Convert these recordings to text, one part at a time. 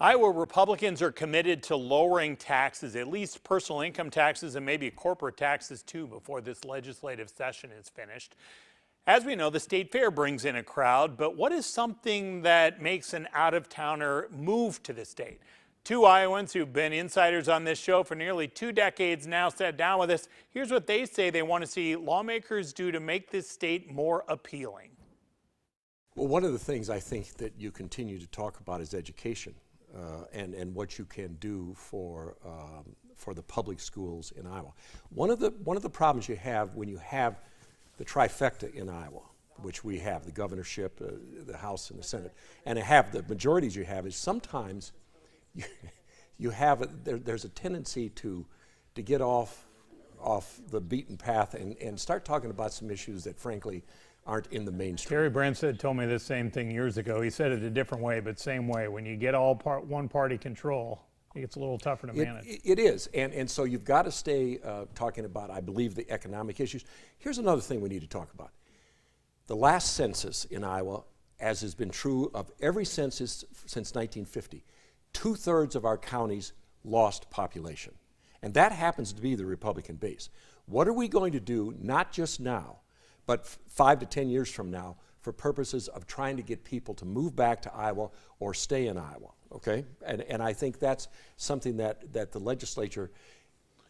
Iowa Republicans are committed to lowering taxes, at least personal income taxes and maybe corporate taxes too, before this legislative session is finished. As we know, the state fair brings in a crowd, but what is something that makes an out-of-towner move to the state? Two Iowans who've been insiders on this show for nearly 2 decades now sat down with us. Here's what they say they want to see lawmakers do to make this state more appealing. Well, one of the things I think that you continue to talk about is education and what you can do for the public schools in Iowa. One of the problems you have when you have the trifecta in Iowa, which we have, the governorship, the House, and the Senate, and have the majorities you have, is sometimes you have there's a tendency to get off the beaten path and start talking about some issues that frankly aren't in the mainstream. Terry Branstad told me the same thing years ago. He said it a different way, but same way. When you get all one party control, it gets a little tougher to manage. It is, and so you've got to stay talking about, I believe, the economic issues. Here's another thing we need to talk about. The last census in Iowa, as has been true of every census since 1950, 2/3 of our counties lost population. And that happens to be the Republican base. What are we going to do, not just now, but 5 to 10 years from now, for purposes of trying to get people to move back to Iowa or stay in Iowa, okay? And I think that's something that the legislature,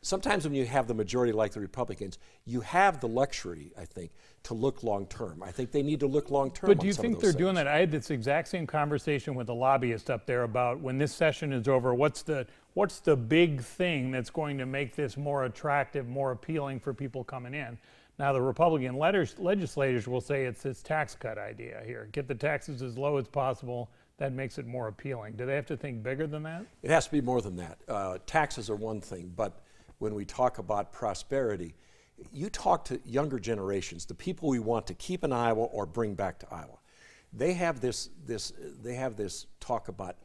sometimes when you have the majority like the Republicans, you have the luxury, I think, to look long-term. I think they need to look long-term. But do you think they're doing that? I had this exact same conversation with a lobbyist up there about when this session is over, what's the big thing that's going to make this more attractive, more appealing for people coming in? Now, the Republican legislators will say it's this tax cut idea here. Get the taxes as low as possible. That makes it more appealing. Do they have to think bigger than that? It has to be more than that. Taxes are one thing, but when we talk about prosperity, you talk to younger generations, the people we want to keep in Iowa or bring back to Iowa. They have this talk about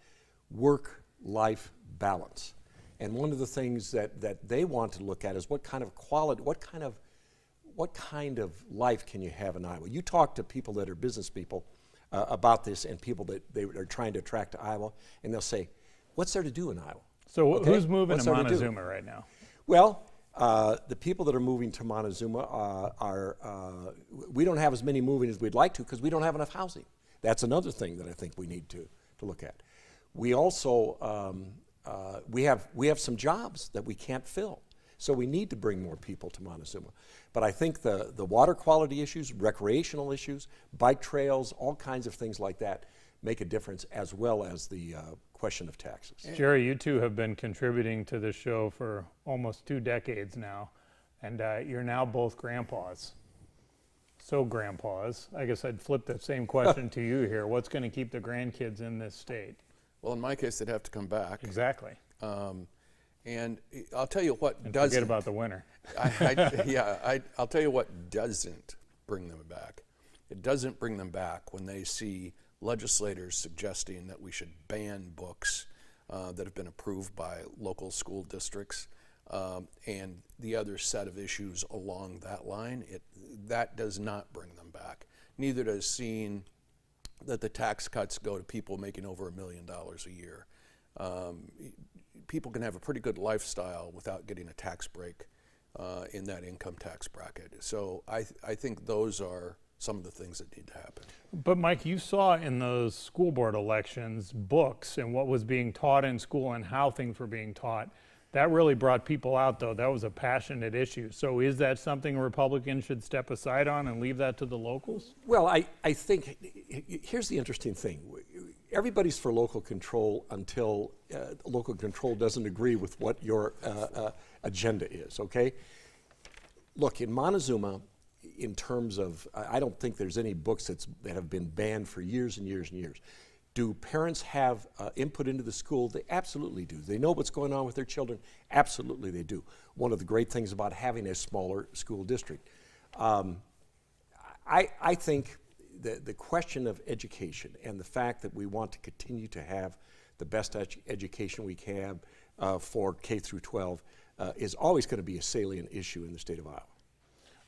work-life balance. And one of the things that they want to look at is what kind of quality, what kind of life can you have in Iowa? You talk to people that are business people about this and people that they are trying to attract to Iowa, and they'll say, what's there to do in Iowa? So who's moving to Montezuma right now? Well, the people that are moving to Montezuma we don't have as many moving as we'd like to because we don't have enough housing. That's another thing that I think we need to look at. We also, we have some jobs that we can't fill. So we need to bring more people to Montezuma. But I think the water quality issues, recreational issues, bike trails, all kinds of things like that make a difference, as well as the question of taxes. Jerry, you two have been contributing to this show for almost 2 decades now, and you're now both grandpas. So grandpas, I guess I'd flip that same question to you here. What's going to keep the grandkids in this state? Well, in my case, they'd have to come back. Exactly. And I'll tell you what and doesn't. Forget about the winter. I'll tell you what doesn't bring them back. It doesn't bring them back when they see legislators suggesting that we should ban books that have been approved by local school districts and the other set of issues along that line. That does not bring them back. Neither does seeing that the tax cuts go to people making over $1 million a year. People can have a pretty good lifestyle without getting a tax break in that income tax bracket. So I think those are some of the things that need to happen. But Mike, you saw in those school board elections books and what was being taught in school and how things were being taught. That really brought people out, though. That was a passionate issue. So is that something Republicans should step aside on and leave that to the locals? Well, I think here's the interesting thing. Everybody's for local control until local control doesn't agree with what your agenda is, okay? Look, in Montezuma, in terms of, I don't think there's any books that have been banned for years and years and years. Do parents have input into the school? They absolutely do. They know what's going on with their children? Absolutely they do. One of the great things about having a smaller school district. I think the question of education and the fact that we want to continue to have the best education we can for K through 12 is always going to be a salient issue in the state of Iowa.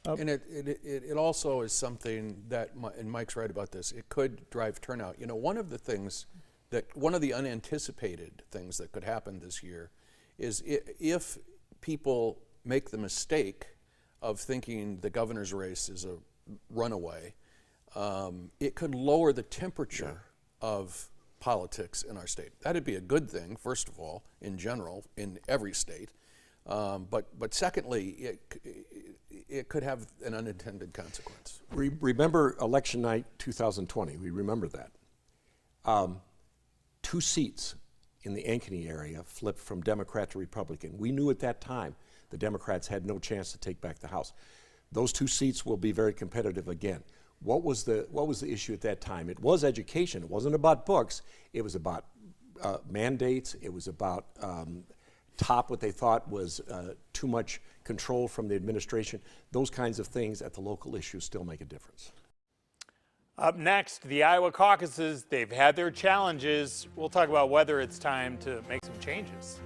And it also is something that, and Mike's right about this, it could drive turnout. You know, one of the things that one of the unanticipated things that could happen this year is if people make the mistake of thinking the governor's race is a runaway, it could lower the temperature of politics in our state. That'd be a good thing, first of all, in general, in every state. But secondly, it could have an unintended consequence. Remember election night 2020, we remember that. 2 seats in the Ankeny area flipped from Democrat to Republican. We knew at that time the Democrats had no chance to take back the House. Those 2 seats will be very competitive again. What was the issue at that time? It was education. It wasn't about books. It was about mandates. It was about what they thought was too much control from the administration. Those kinds of things at the local issues still make a difference. Up next, the Iowa caucuses. They've had their challenges. We'll talk about whether it's time to make some changes.